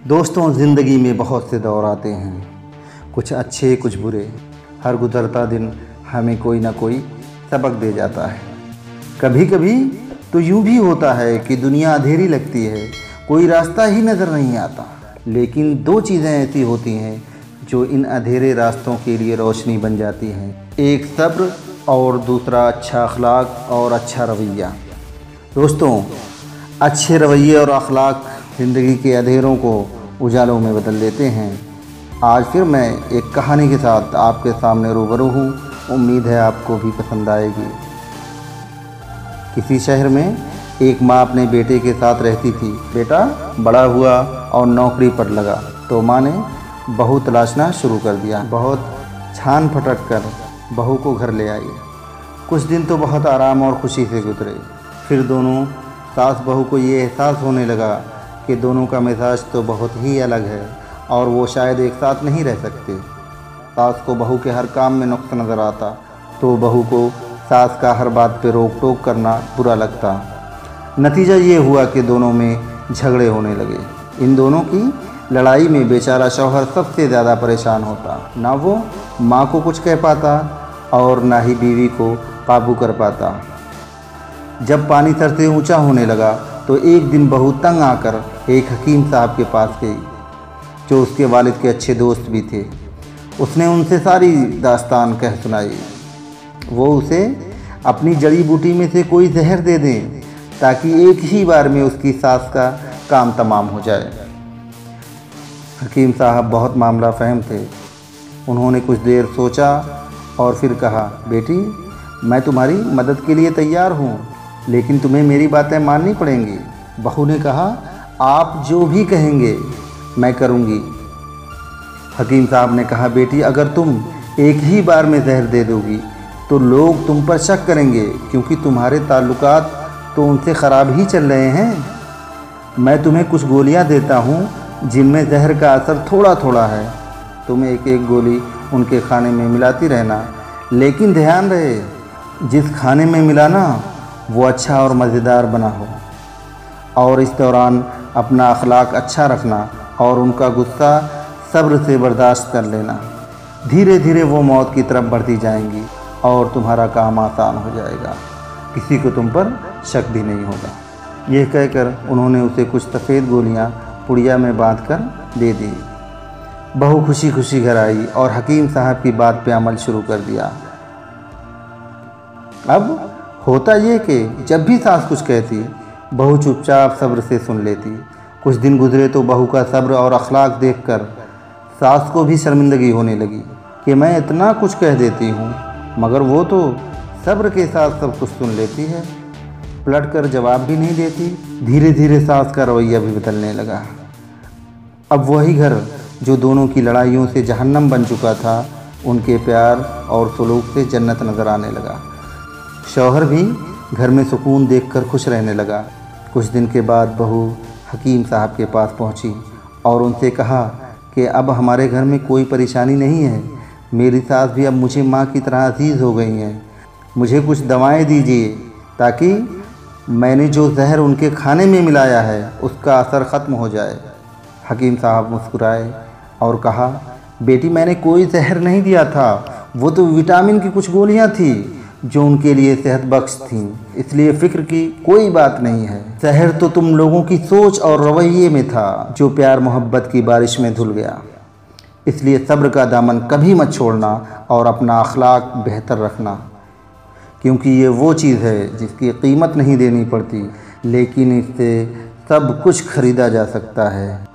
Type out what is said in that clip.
दोस्तों, ज़िंदगी में बहुत से दौर आते हैं, कुछ अच्छे कुछ बुरे। हर गुजरता दिन हमें कोई ना कोई सबक दे जाता है। कभी कभी तो यूँ भी होता है कि दुनिया अंधेरी लगती है, कोई रास्ता ही नज़र नहीं आता। लेकिन दो चीज़ें ऐसी होती हैं जो इन अंधेरे रास्तों के लिए रोशनी बन जाती हैं, एक सब्र और दूसरा अच्छा अखलाक और अच्छा रवैया। दोस्तों, अच्छे रवैये और अखलाक ज़िंदगी के अंधेरों को उजालों में बदल देते हैं। आज फिर मैं एक कहानी के साथ आपके सामने रूबरू हूँ। उम्मीद है आपको भी पसंद आएगी। किसी शहर में एक माँ अपने बेटे के साथ रहती थी। बेटा बड़ा हुआ और नौकरी पर लगा तो माँ ने बहू तलाशना शुरू कर दिया। बहुत छान फटक कर बहू को घर ले आई। कुछ दिन तो बहुत आराम और खुशी से गुजरे। फिर दोनों सास बहू को ये एहसास होने लगा कि दोनों का मिजाज तो बहुत ही अलग है और वो शायद एक साथ नहीं रह सकते। सास को बहू के हर काम में नुक्स नज़र आता तो बहू को सास का हर बात पे रोक टोक करना बुरा लगता। नतीजा ये हुआ कि दोनों में झगड़े होने लगे। इन दोनों की लड़ाई में बेचारा शौहर सबसे ज़्यादा परेशान होता। ना वो माँ को कुछ कह पाता और ना ही बीवी को काबू कर पाता। जब पानी सर से ऊंचा होने लगा तो एक दिन बहू तंग आकर एक हकीम साहब के पास गई, जो उसके वालिद के अच्छे दोस्त भी थे। उसने उनसे सारी दास्तान कह सुनाई। वो उसे अपनी जड़ी बूटी में से कोई जहर दे दें ताकि एक ही बार में उसकी सास का काम तमाम हो जाए। हकीम साहब बहुत मामला फहम थे। उन्होंने कुछ देर सोचा और फिर कहा, बेटी मैं तुम्हारी मदद के लिए तैयार हूँ, लेकिन तुम्हें मेरी बातें माननी पड़ेंगी। बहू ने कहा, आप जो भी कहेंगे मैं करूँगी। हकीम साहब ने कहा, बेटी अगर तुम एक ही बार में जहर दे दोगी तो लोग तुम पर शक करेंगे, क्योंकि तुम्हारे ताल्लुकात तो उनसे ख़राब ही चल रहे हैं। मैं तुम्हें कुछ गोलियां देता हूं जिनमें जहर का असर थोड़ा थोड़ा है। तुम एक एक गोली उनके खाने में मिलाती रहना, लेकिन ध्यान रहे जिस खाने में मिलाना वो अच्छा और मज़ेदार बना हो। और इस दौरान अपना अखलाक अच्छा रखना और उनका गुस्सा सब्र से बर्दाश्त कर लेना। धीरे धीरे वो मौत की तरफ बढ़ती जाएंगी और तुम्हारा काम आसान हो जाएगा। किसी को तुम पर शक भी नहीं होगा। यह कहकर उन्होंने उसे कुछ सफ़ेद गोलियां पुड़िया में बांधकर दे दी। बहू खुशी खुशी घर आई और हकीम साहब की बात पे अमल शुरू कर दिया। अब होता ये कि जब भी सास कुछ कहती, बहू चुपचाप सब्र से सुन लेती। कुछ दिन गुजरे तो बहू का सब्र और अखलाक देखकर सास को भी शर्मिंदगी होने लगी कि मैं इतना कुछ कह देती हूँ मगर वो तो सब्र के साथ सब कुछ सुन लेती है, पलट कर जवाब भी नहीं देती। धीरे धीरे सास का रवैया भी बदलने लगा। अब वही घर जो दोनों की लड़ाइयों से जहन्नम बन चुका था, उनके प्यार और सलूक से जन्नत नज़र आने लगा। शौहर भी घर में सुकून देखकर खुश रहने लगा। कुछ दिन के बाद बहू हकीम साहब के पास पहुंची और उनसे कहा कि अब हमारे घर में कोई परेशानी नहीं है। मेरी सास भी अब मुझे माँ की तरह अजीज़ हो गई हैं। मुझे कुछ दवाएं दीजिए ताकि मैंने जो जहर उनके खाने में मिलाया है उसका असर ख़त्म हो जाए। हकीम साहब मुस्कुराए और कहा, बेटी मैंने कोई जहर नहीं दिया था, वो तो विटामिन की कुछ गोलियाँ थी जो उनके लिए सेहत बख्श थीं, इसलिए फ़िक्र की कोई बात नहीं है। जहर तो तुम लोगों की सोच और रवैये में था जो प्यार मोहब्बत की बारिश में धुल गया। इसलिए सब्र का दामन कभी मत छोड़ना और अपना अखलाक बेहतर रखना, क्योंकि ये वो चीज़ है जिसकी कीमत नहीं देनी पड़ती, लेकिन इससे सब कुछ ख़रीदा जा सकता है।